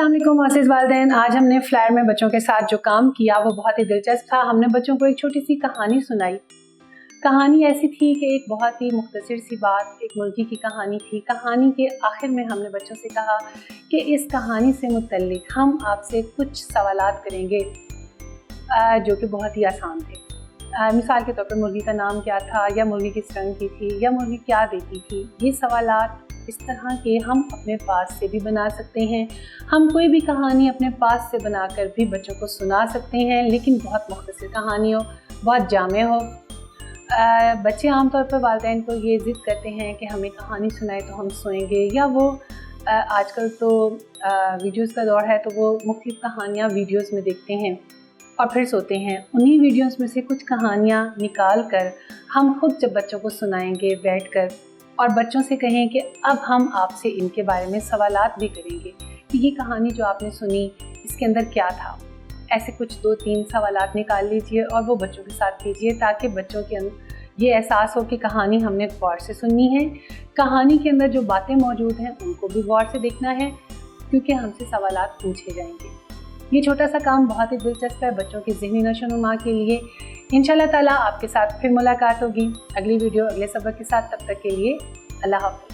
अस्सलाम वालेकुम मोअज़्ज़िज़ वालिदैन। आज हमने फ्लैट में बच्चों के साथ जो काम किया वो बहुत ही दिलचस्प था। हमने बच्चों को एक छोटी सी कहानी सुनाई। कहानी ऐसी थी कि एक बहुत ही मुख्तसर सी बात, एक मुर्गी की कहानी थी। कहानी के आखिर में हमने बच्चों से कहा कि इस कहानी से मुतल्लिक हम आपसे कुछ सवालात करेंगे जो कि बहुत ही आसान थे। मिसाल के तौर पर मुर्गी का नाम क्या था, या मुर्गी किस रंग की थी, या मुर्गी क्या देती थी। ये सवालात इस तरह के हम अपने पास से भी बना सकते हैं। हम कोई भी कहानी अपने पास से बनाकर भी बच्चों को सुना सकते हैं, लेकिन बहुत मुख्तसर कहानी हो, बहुत जामे हो। बच्चे आमतौर पर वालिदैन को ये ज़िद करते हैं कि हमें कहानी सुनाए तो हम सोएंगे, या वो आजकल तो वीडियोस का दौर है तो वो मुख्तलिफ कहानियाँ वीडियोस में देखते हैं और फिर सोते हैं। उन्हीं वीडियोस में से कुछ कहानियाँ निकाल कर हम खुद जब बच्चों को सुनाएंगे बैठकर और बच्चों से कहें कि अब हम आपसे इनके बारे में सवालात भी करेंगे कि ये कहानी जो आपने सुनी इसके अंदर क्या था। ऐसे कुछ 2-3 सवालात निकाल लीजिए और वो बच्चों के साथ कीजिए, ताकि बच्चों के अंदर ये एहसास हो कि कहानी हमने गौर से सुननी है। कहानी के अंदर जो बातें मौजूद हैं उनको भी गौर से देखना है, क्योंकि हमसे सवालात पूछे जाएंगे। ये छोटा सा काम बहुत ही दिलचस्प है बच्चों की ज़हनी नशोनुमा के लिए। इंशाल्लाह ताला आपके साथ फिर मुलाकात होगी अगली वीडियो अगले सबक के साथ। तब तक के लिए अल्लाह हाफ़िज़।